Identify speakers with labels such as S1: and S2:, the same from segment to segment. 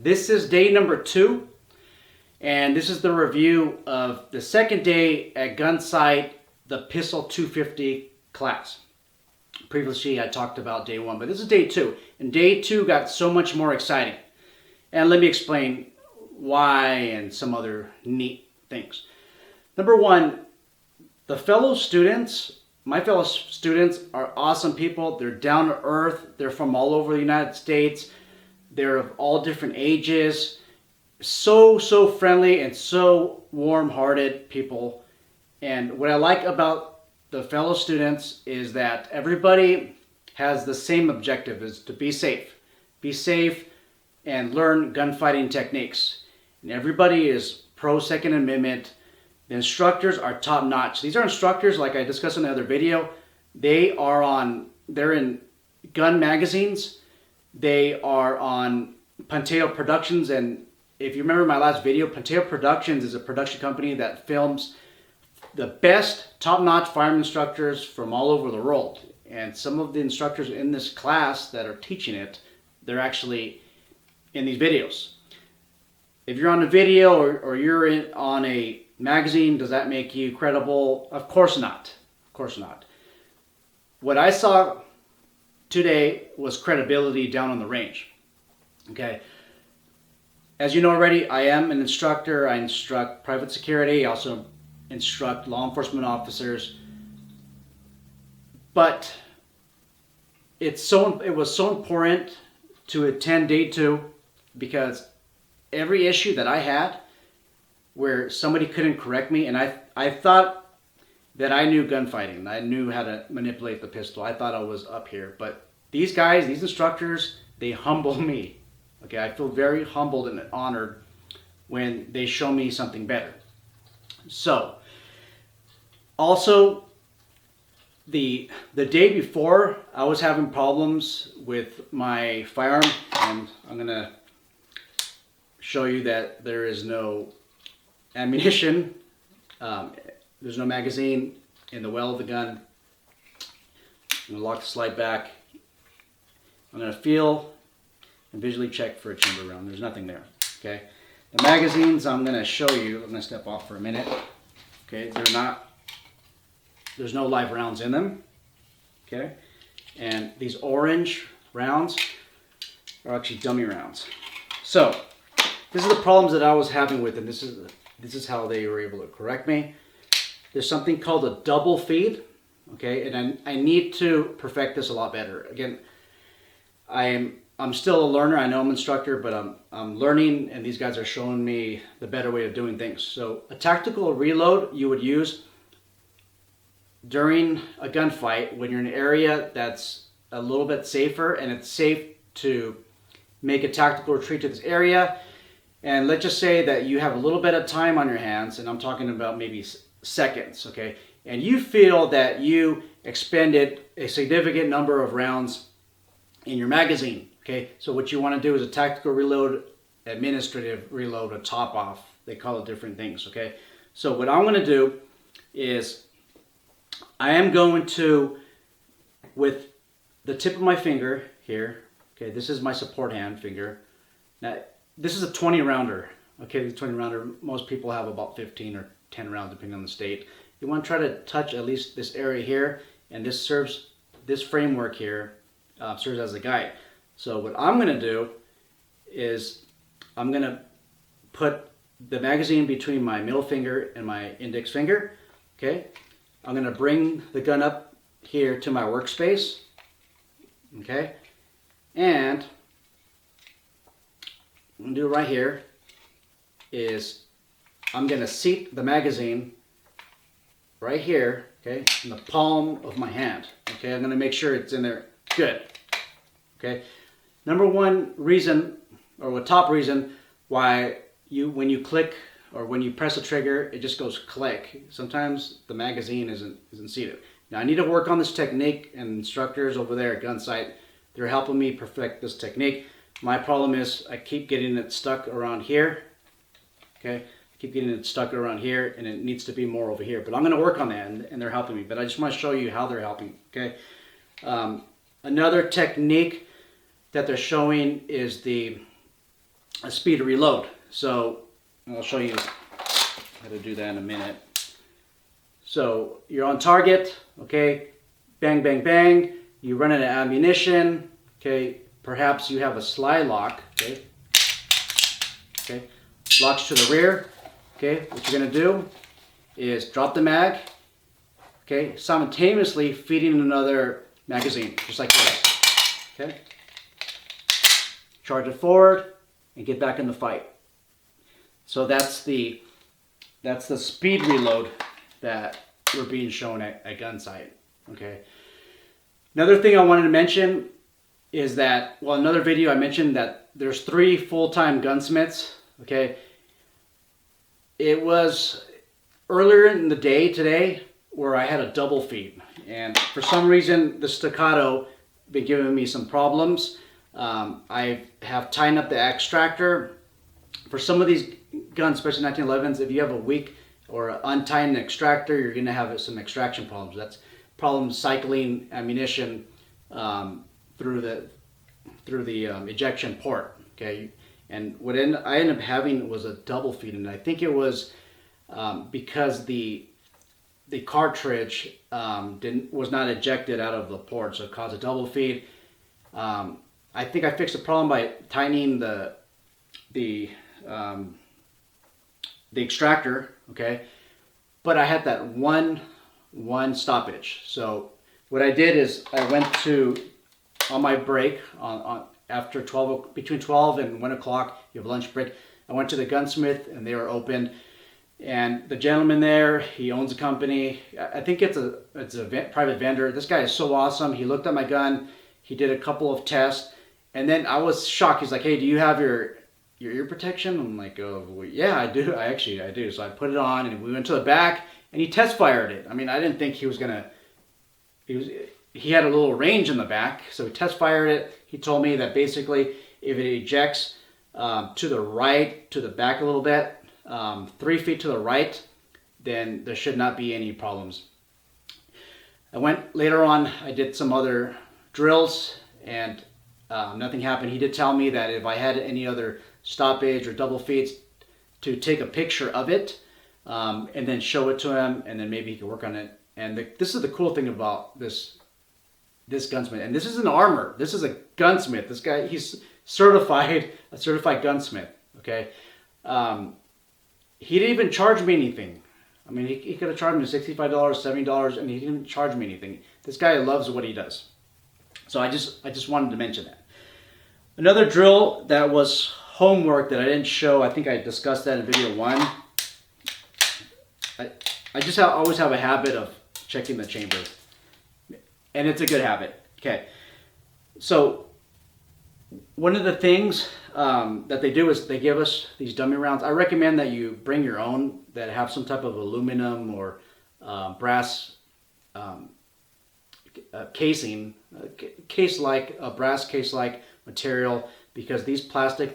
S1: This is day number 2, and this is the review of the second day at Gunsite, the Pistol 250 class. Previously I talked about day 1, but this is day 2, and day 2 got so much more exciting. And let me explain why and some other neat things. Number 1, my fellow students are awesome people. They're down to earth. They're from all over the United States. They're of all different ages. So friendly and so warm-hearted people. And what I like about the fellow students is that everybody has the same objective, is to be safe. Be safe and learn gunfighting techniques. And everybody is pro Second Amendment. The instructors are top-notch. These are instructors, like I discussed in the other video. They're in gun magazines. They are on Punteo Productions, and if you remember my last video, Punteo Productions is a production company that films the best top-notch firearm instructors from all over the world. And some of the instructors in this class that are teaching it, they're actually in these videos. If you're on a video or you're on a magazine, does that make you credible? Of course not. Of course not. What I saw today was credibility down on the range. Okay. As you know already, I am an instructor. I instruct private security. I also instruct law enforcement officers. But it was so important to attend day 2 because every issue that I had where somebody couldn't correct me, and I thought that I knew gunfighting. I knew how to manipulate the pistol. I thought I was up here. But these guys, these instructors, they humble me. Okay, I feel very humbled and honored when they show me something better. So, also, the day before, I was having problems with my firearm, and I'm going to show you that there is no ammunition. There's no magazine in the well of the gun. I'm going to lock the slide back. I'm going to feel and visually check for a chamber round. There's nothing there. Okay. The magazines I'm going to show you. I'm going to step off for a minute. Okay. There's no live rounds in them. Okay. And these orange rounds are actually dummy rounds. So this is the problems that I was having with them. This is how they were able to correct me. There's something called a double feed, okay, and I need to perfect this a lot better. Again, I'm still a learner. I know I'm an instructor, but I'm learning, and these guys are showing me the better way of doing things. So a tactical reload you would use during a gunfight when you're in an area that's a little bit safer, and it's safe to make a tactical retreat to this area. And let's just say that you have a little bit of time on your hands, and I'm talking about maybe seconds, okay? And you feel that you expended a significant number of rounds in your magazine, okay? So what you want to do is a tactical reload, administrative reload, a top off. They call it different things, okay? So what I'm going to do is I am going to, with the tip of my finger here, okay, this is my support hand finger. Now, this is a 20 rounder. Okay, the 20 rounder, most people have about 15 or 10 rounds depending on the state. You want to try to touch at least this area here, and this framework here serves as a guide. So what I'm going to do is I'm going to put the magazine between my middle finger and my index finger. Okay, I'm going to bring the gun up here to my workspace. Okay, and what I'm going to do right here is I'm going to seat the magazine right here, okay, in the palm of my hand. Okay, I'm going to make sure it's in there good. Okay, number one reason, or the top reason why when you click or when you press the trigger, it just goes click. Sometimes the magazine isn't seated. Now I need to work on this technique, and instructors over there at Gunsite, they're helping me perfect this technique. My problem is I keep getting it stuck around here. Okay, I keep getting it stuck around here, and it needs to be more over here. But I'm going to work on that, and they're helping me. But I just want to show you how they're helping. Okay, another technique that they're showing is the a speed to reload. So I'll show you how to do that in a minute. So you're on target, okay, bang, bang, bang. You run out of ammunition, okay. Perhaps you have a slide lock, okay. Okay, locks to the rear. Okay, what you're gonna do is drop the mag, okay, simultaneously feeding another magazine, just like this. Okay, charge it forward and get back in the fight. So that's the speed reload that we're being shown at Gunsite. Okay. Another thing I wanted to mention is that, well, another video I mentioned that there's 3 full-time gunsmiths. Okay. It was earlier in the day today where I had a double feed, and for some reason the Staccato been giving me some problems. I have tightened up the extractor. For some of these guns, especially 1911s, if you have a weak or untightened extractor, you're going to have some extraction problems. That's problems cycling ammunition through the ejection port. Okay, and what I ended up having was a double feed, and I think it was because the cartridge was not ejected out of the port, so it caused a double feed. I think I fixed the problem by tightening the extractor, okay, but I had that one stoppage. So what I did is I went to, on my break on after 12, between 12 and 1 o'clock, you have a lunch break. I went to the gunsmith and they were open, and the gentleman there, he owns a company. I think it's a private vendor. This guy is so awesome. He looked at my gun, he did a couple of tests, and then I was shocked. He's like, "Hey, do you have your ear protection?" I'm like, "Oh, well, yeah, I do. I do." So I put it on, and we went to the back, and he test fired it. I mean, I didn't think he was gonna. He had a little range in the back, so he test fired it. He told me that basically, if it ejects to the right, to the back a little bit, 3 feet to the right, then there should not be any problems. I went later on. I did some other drills, and nothing happened. He did tell me that if I had any other stoppage or double feeds, to take a picture of it and then show it to him, and then maybe he could work on it. And this is the cool thing about this gunsmith, and this isn't armor. This is a gunsmith. This guy, he's a certified gunsmith. Okay, he didn't even charge me anything. I mean, he could have charged me $65, $70, and he didn't charge me anything. This guy loves what he does. So I just wanted to mention that. Another drill that was homework that I didn't show, I think I discussed that in video 1. I just always have a habit of checking the chamber, and it's a good habit. Okay, so one of the things that they do is they give us these dummy rounds. I recommend that you bring your own that have some type of aluminum or brass casing, brass case-like material, because these plastic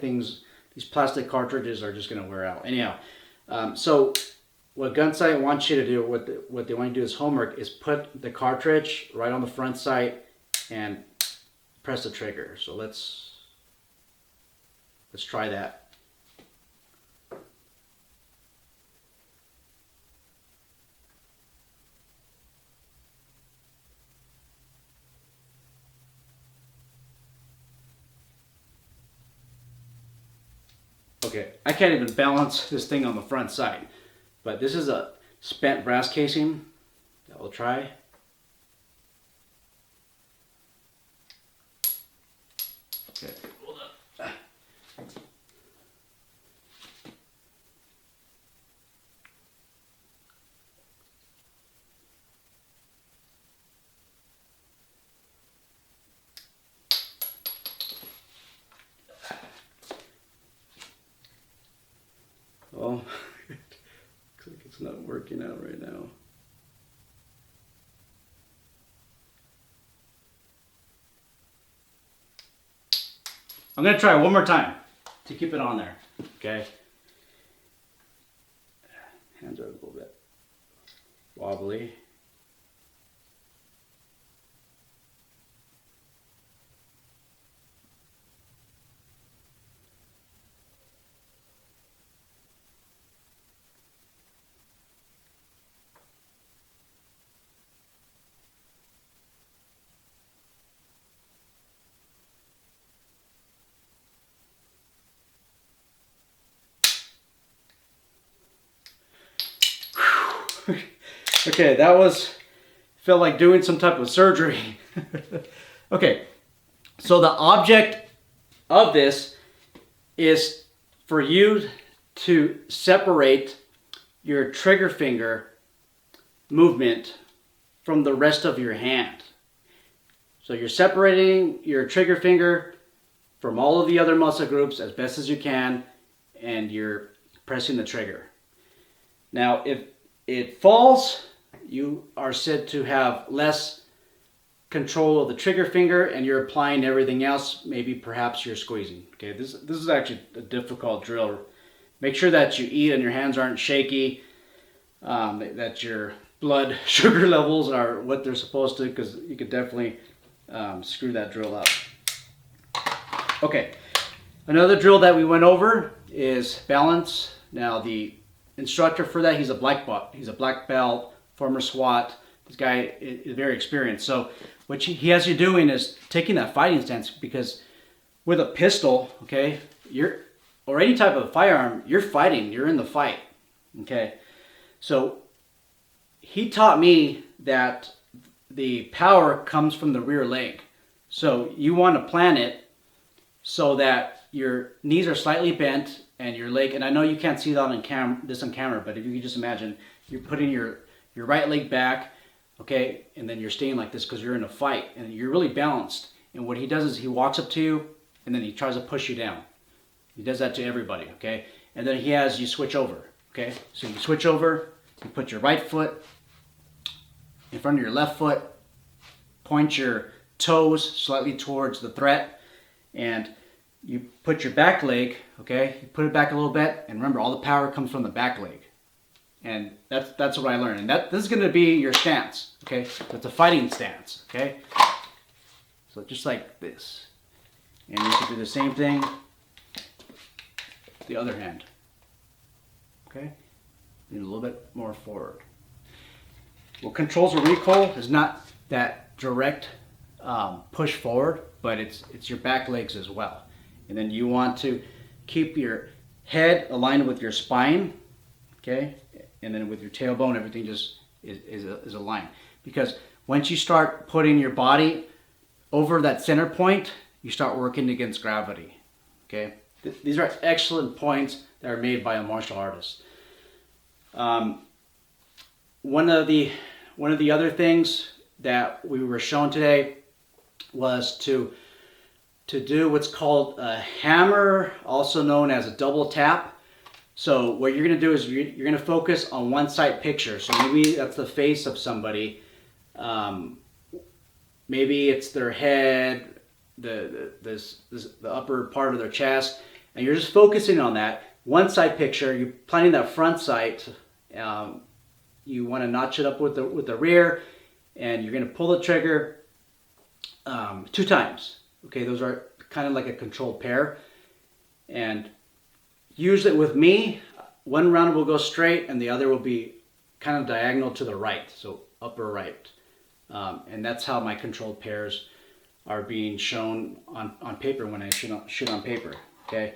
S1: cartridges are just going to wear out. Anyhow, so what Gunsite wants you to do, what they want you to do as homework, is put the cartridge right on the front sight and press the trigger. So let's try that. Okay, I can't even balance this thing on the front side, but this is a spent brass casing that we'll try. Okay, hold up. Well, looks like it's not working out right now. I'm going to try one more time to keep it on there, okay? Hands are a little bit wobbly. Okay, felt like doing some type of surgery. Okay, so the object of this is for you to separate your trigger finger movement from the rest of your hand. So you're separating your trigger finger from all of the other muscle groups as best as you can, and you're pressing the trigger. Now, if it falls, you are said to have less control of the trigger finger, and you're applying everything else. Maybe perhaps you're squeezing. Okay, this is actually a difficult drill. Make sure that you eat and your hands aren't shaky, that your blood sugar levels are what they're supposed to, because you could definitely screw that drill up. Okay, another drill that we went over is balance. Now the instructor for that, he's a black belt, former SWAT. This guy is very experienced. So what he has you doing is taking that fighting stance, because with a pistol, okay, or any type of firearm, you're fighting, you're in the fight. Okay, so he taught me that the power comes from the rear leg. So you want to plan it so that your knees are slightly bent and your leg, and I know you can't see that on camera, but if you can just imagine, you're putting your right leg back, okay, and then you're staying like this because you're in a fight and you're really balanced. And what he does is he walks up to you and then he tries to push you down. He does that to everybody, okay? And then he has you switch over, okay? So you switch over, you put your right foot in front of your left foot, point your toes slightly towards the threat, and you put your back leg, okay? You put it back a little bit, and remember, all the power comes from the back leg. And that's what I learned. And this is gonna be your stance, okay? That's a fighting stance, okay? So just like this. And you can do the same thing the other hand, okay? Lean a little bit more forward. What controls a recoil is not that direct push forward, but it's your back legs as well. And then you want to keep your head aligned with your spine, okay? And then with your tailbone, everything just is aligned. Because once you start putting your body over that center point, you start working against gravity, okay? These are excellent points that are made by a martial artist. One of the other things that we were shown today was to do what's called a hammer, also known as a double tap. So what you're going to do is you're going to focus on one side picture. So maybe that's the face of somebody. Maybe it's their head, the upper part of their chest, and you're just focusing on that one side picture. You're planning that front sight. You want to notch it up with the rear, and you're going to pull the trigger 2 times. Okay, those are kind of like a controlled pair. And usually with me, one round will go straight and the other will be kind of diagonal to the right, so upper right. And that's how my controlled pairs are being shown on paper when I shoot on paper. Okay.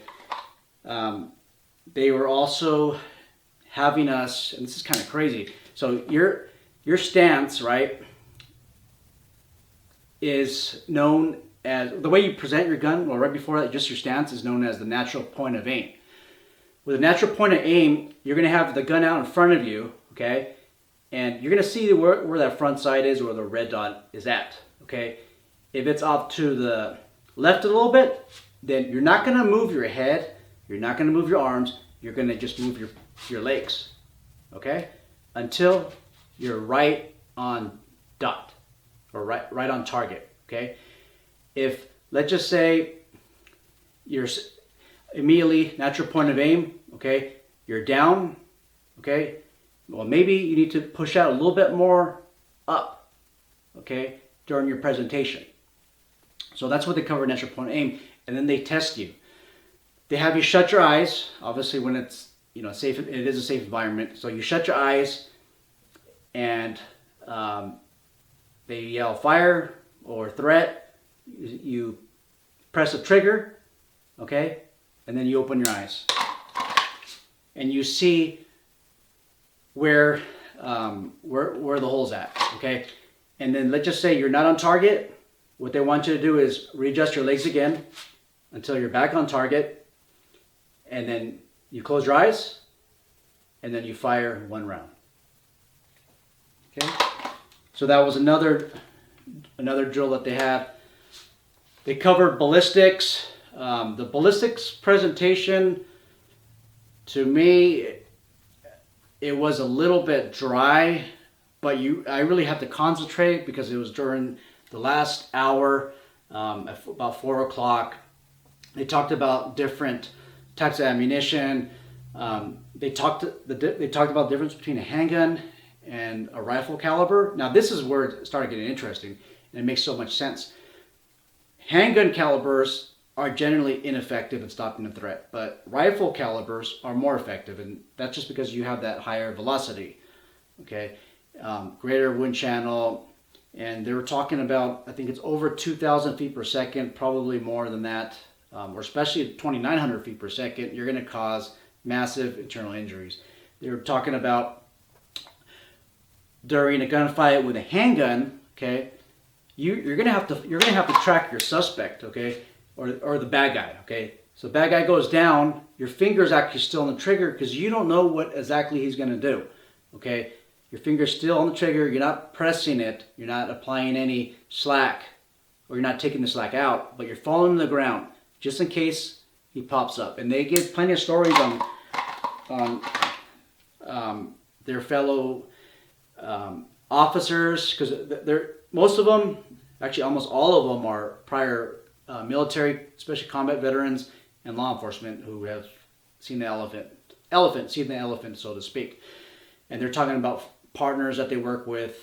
S1: They were also having us, and this is kind of crazy. So your stance, right, is known as, the way you present your gun, well, right before that, just your stance is known as the natural point of aim. With a natural point of aim, you're going to have the gun out in front of you, okay, and you're going to see where that front sight is, where the red dot is at, okay. If it's off to the left a little bit, then you're not going to move your head, you're not going to move your arms, you're going to just move your legs, okay, until you're right on dot, or right on target, okay. If, let's just say, you're immediately natural point of aim, okay, you're down, okay, well, maybe you need to push out a little bit more up, okay, during your presentation. So that's what they cover natural point of aim, and then they test you. They have you shut your eyes, obviously when it's, you know, safe, it is a safe environment, so you shut your eyes, and they yell fire or threat. You press a trigger, okay, and then you open your eyes, and you see where where the hole's at, okay? And then let's just say you're not on target. What they want you to do is readjust your legs again until you're back on target, and then you close your eyes, and then you fire 1 round. Okay? So that was another drill that they had. They covered ballistics. The ballistics presentation, to me, it was a little bit dry, but I really had to concentrate because it was during the last hour, at about 4 o'clock. They talked about different types of ammunition. They talked about the difference between a handgun and a rifle caliber. Now this is where it started getting interesting, and it makes so much sense. Handgun calibers are generally ineffective in stopping a threat, but rifle calibers are more effective, and that's just because you have that higher velocity, okay, greater wind channel, and they were talking about, I think it's over 2,000 feet per second, probably more than that, or especially at 2,900 feet per second, you're going to cause massive internal injuries. They were talking about during a gunfight with a handgun, okay, you're gonna have to track your suspect, okay, or the bad guy, okay. So the bad guy goes down, your finger's actually still on the trigger because you don't know what exactly he's gonna do, okay. Your finger's still on the trigger, you're not pressing it, you're not applying any slack, or you're not taking the slack out, but you're falling to the ground just in case he pops up. And they give plenty of stories on their fellow officers, because most of them, actually almost all of them, are prior military, especially combat veterans and law enforcement who have seen the elephant, so to speak. And they're talking about partners that they work with,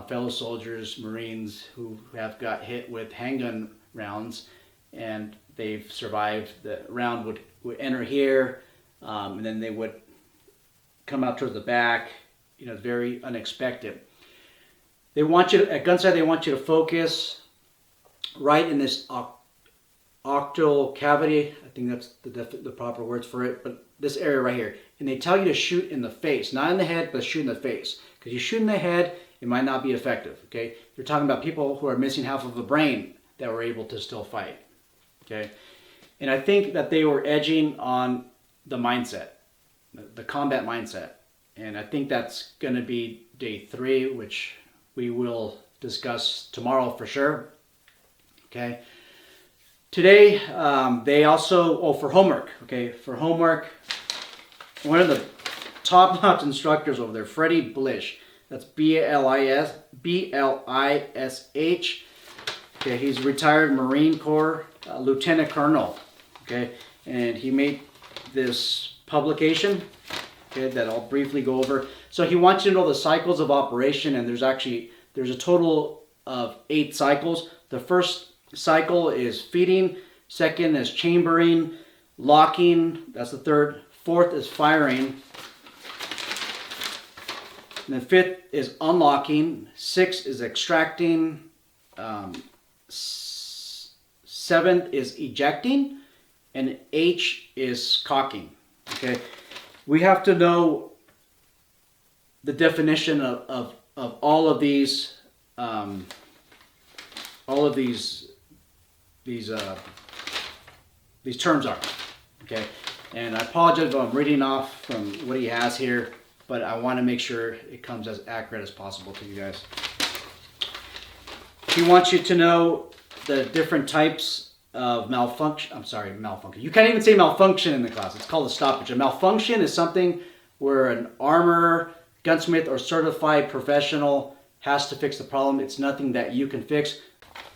S1: fellow soldiers, Marines who have got hit with handgun rounds, and they've survived. The round would enter here, and then they would come out towards the back. You know, very unexpected. They want you to, at Gunsite, they want you to focus right in this octal cavity. I think that's the proper words for it, but this area right here. And they tell you to shoot in the face, not in the head, but shoot in the face. Because you shoot in the head, it might not be effective, okay? You're talking about people who are missing half of a brain that were able to still fight, okay? And I think that they were edging on the mindset, the combat mindset. And I think that's going to be day 3, which we will discuss tomorrow for sure. Okay. Today, they also, for homework. Okay, for homework, one of the top-notch instructors over there, Freddie Blish. That's B-L-I-S-H. Okay, he's a retired Marine Corps Lieutenant Colonel. Okay, and he made this publication, okay, that I'll briefly go over. So he wants you to know the cycles of operation, and there's a total of 8 cycles. The first cycle is feeding, second is chambering, locking, that's the third, fourth is firing, and then 5th is unlocking, 6th is extracting, 7th is ejecting, and H is cocking. Okay, we have to know the definition of all of these terms are, okay? And I apologize if I'm reading off from what he has here, but I want to make sure it comes as accurate as possible to you guys. He wants you to know the different types of malfunction. You can't even say malfunction in the class. It's called a stoppage. A malfunction is something where an armorer, gunsmith, or certified professional has to fix the problem. It's nothing that you can fix.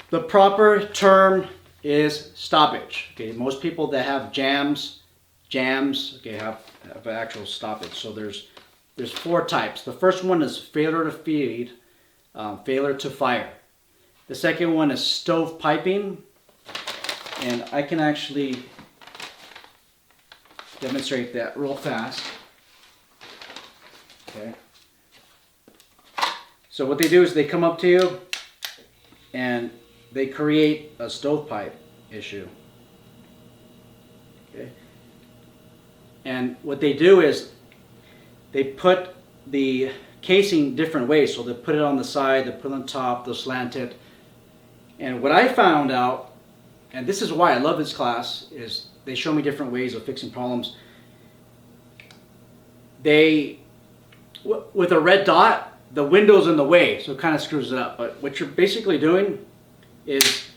S1: The proper term is stoppage. Okay, most people that have jams, okay, have an actual stoppage. So there's 4 types. The first one is failure to feed, failure to fire. The second one is stove piping, and I can actually demonstrate that real fast. Okay. So what they do is they come up to you and they create a stovepipe issue. Okay. And what they do is they put the casing different ways. So they'll put it on the side, they'll put it on top, they'll slant it. And what I found out, and this is why I love this class, is they show me different ways of fixing problems. With a red dot, the window's in the way, so it kind of screws it up. But what you're basically doing is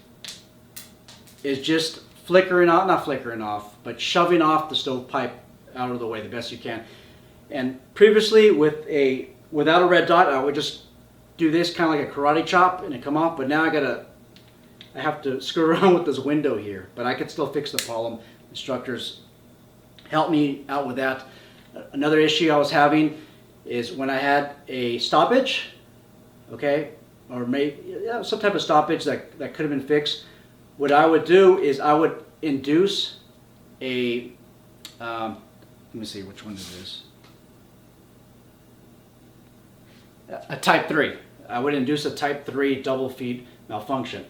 S1: just flickering off, not flickering off, but shoving off the stovepipe out of the way the best you can. And previously without a red dot, I would just do this kind of like a karate chop and it come off, but now I have to screw around with this window here, but I could still fix the problem. Instructors helped me out with that. Another issue I was having is when I had a stoppage, okay, or maybe some type of stoppage that could have been fixed. What I would do is I would induce a, let me see which one it is. A type 3. I would induce a type 3 double feed malfunction.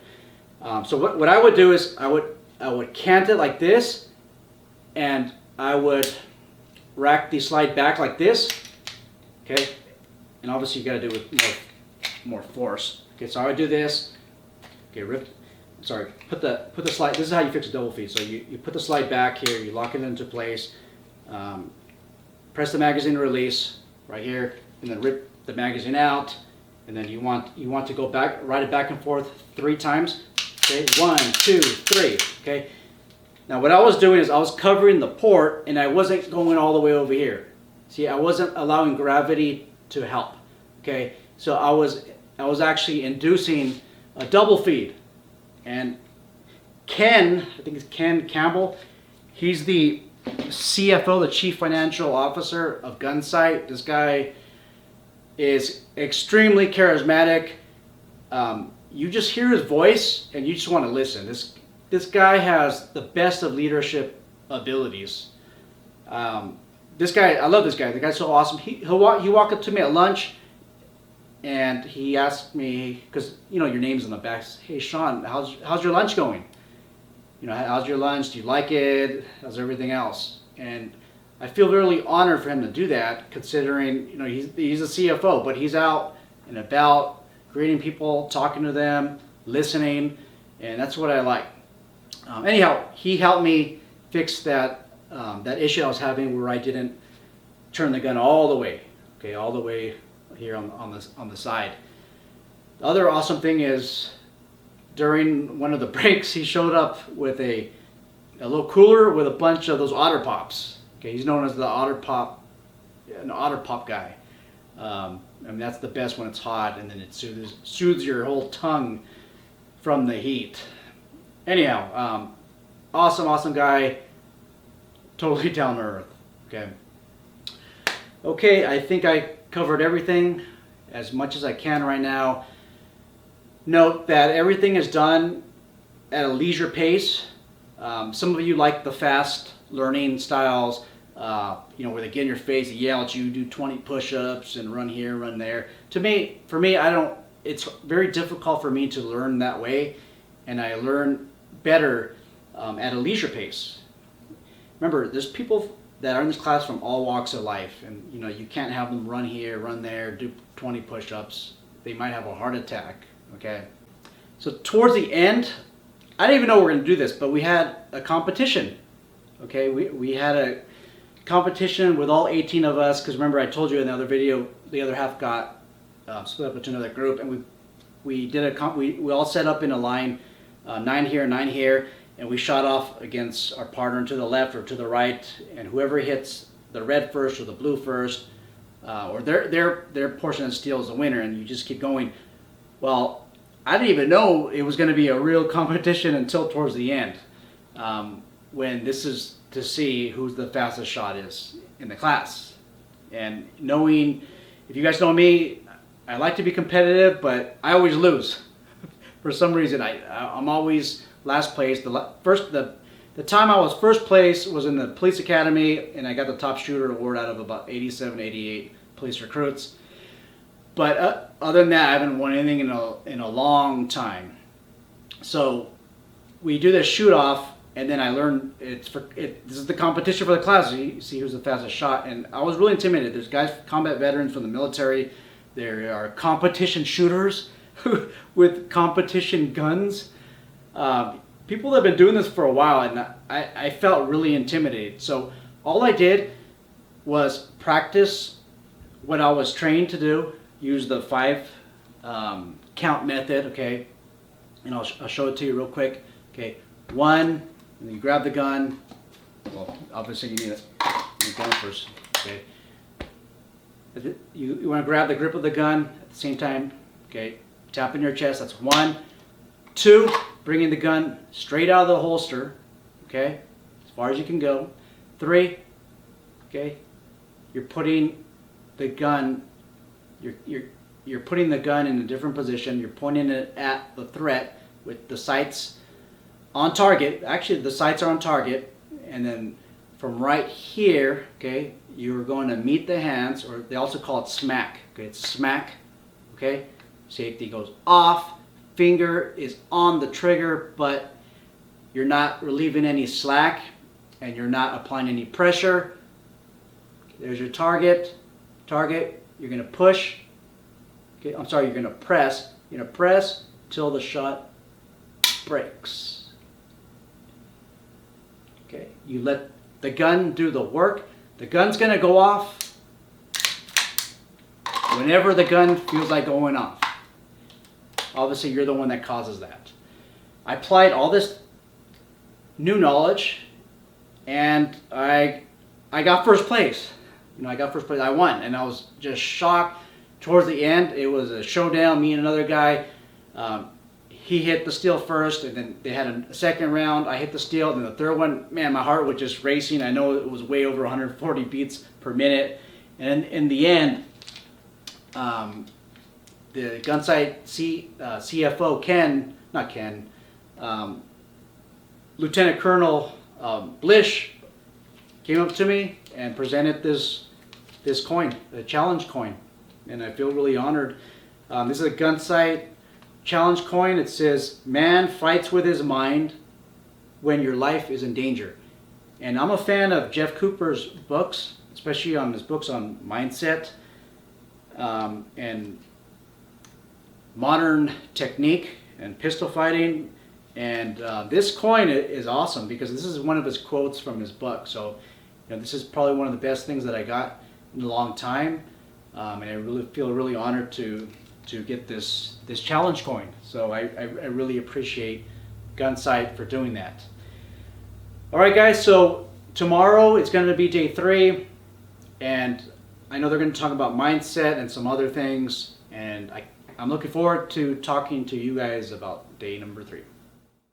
S1: So what I would do is I would cant it like this, and I would rack the slide back like this, okay? And obviously you got to do it with more force. Okay, so I would do this. Okay, put the slide. This is how you fix a double feed. So you put the slide back here, you lock it into place, press the magazine release right here, and then rip the magazine out, and then you want to go back, ride it back and forth 3 times. Okay, 1, 2, 3. Okay. Now what I was doing is I was covering the port, and I wasn't going all the way over here. See, I wasn't allowing gravity to help. Okay, so I was actually inducing a double feed. And Ken, I think it's Ken Campbell, he's the CFO, the Chief Financial Officer of Gunsite. This guy is extremely charismatic. You just hear his voice and you just want to listen. This guy has the best of leadership abilities. This guy, I love this guy. The guy's so awesome. He walked up to me at lunch, and he asked me, because you know your name's on the back. Hey Sean, how's your lunch going? You know, how's your lunch? Do you like it? How's everything else? And I feel really honored for him to do that, considering you know he's a CFO, but he's out and about, greeting people, talking to them, listening, and that's what I like. Anyhow, he helped me fix that issue I was having where I didn't turn the gun all the way, okay, all the way here on the side. The other awesome thing is during one of the breaks, he showed up with a little cooler with a bunch of those Otter Pops. Okay, he's known as the Otter Pop guy. I mean, that's the best when it's hot, and then it soothes your whole tongue from the heat. Anyhow, awesome guy, totally down to earth. Okay, I think I covered everything as much as I can right now. Note that everything is done at a leisure pace. Some of you like the fast learning styles, you know, where they get in your face, they yell at you, do 20 push-ups and run here, run there. For me, it's very difficult for me to learn that way, and I learn better at a leisure pace. Remember, there's people that are in this class from all walks of life, and you know, you can't have them run here, run there, do 20 push-ups. They might have a heart attack, okay? So towards the end, I didn't even know we were going to do this, but we had a competition, okay? We had a competition with all 18 of us, because remember I told you in the other video, the other half got split up into another group, and we all set up in a line, 9 here, 9 here, and we shot off against our partner to the left or to the right, and whoever hits the red first or the blue first, or their portion of steel is the winner, and you just keep going. Well, I didn't even know it was going to be a real competition until towards the end, when this is to see who the fastest shot is in the class. And knowing, if you guys know me, I like to be competitive, but I always lose. For some reason, I'm always last place. The time I was first place was in the police academy, and I got the top shooter award out of about 87, 88 police recruits. But other than that, I haven't won anything in a long time. So we do this shoot off, and then I learned this is the competition for the class. So you see who's the fastest shot, and I was really intimidated. There's guys, combat veterans from the military, There are competition shooters with competition guns. People have been doing this for a while, and I felt really intimidated. So all I did was practice what I was trained to do, use the 5 count method, okay? And I'll show it to you real quick. Okay, 1, and then you grab the gun. Well, obviously you need a gun first, okay? You want to grab the grip of the gun at the same time, okay? Tap in your chest, that's 1. 2, bringing the gun straight out of the holster, okay? As far as you can go. 3, okay? You're putting the gun, you're putting the gun in a different position. You're pointing it at the threat with the sights on target. Actually, the sights are on target, and then from right here, okay, you're going to meet the hands, or they also call it smack. Okay, it's smack. Okay, safety goes off. Finger is on the trigger, but you're not relieving any slack, and you're not applying any pressure. There's your target. Target. You're going to push. Okay, I'm sorry. You're going to press. You're going to press till the shot breaks. Okay, you let the gun do the work. The gun's going to go off whenever the gun feels like going off. Obviously, you're the one that causes that. I applied all this new knowledge, and I got first place. You know, I got first place. I won, and I was just shocked. Towards the end, it was a showdown. Me and another guy. He hit the steel first, and then they had a second round. I hit the steel, and the third one, man, my heart was just racing. I know it was way over 140 beats per minute. And in the end, the Gunsite CFO, Lieutenant Colonel Blish, came up to me and presented this coin, a challenge coin. And I feel really honored. This is a Gunsite challenge coin. It says, "Man fights with his mind when your life is in danger." And I'm a fan of Jeff Cooper's books, especially on his books on mindset and modern technique and pistol fighting. And this coin is awesome because this is one of his quotes from his book. So, you know, this is probably one of the best things that I got in a long time. And I really feel really honored to get this challenge coin. So I really appreciate Gunsite for doing that. All right, guys, so tomorrow it's going to be day 3, and I know they're going to talk about mindset and some other things, and I'm looking forward to talking to you guys about day number 3.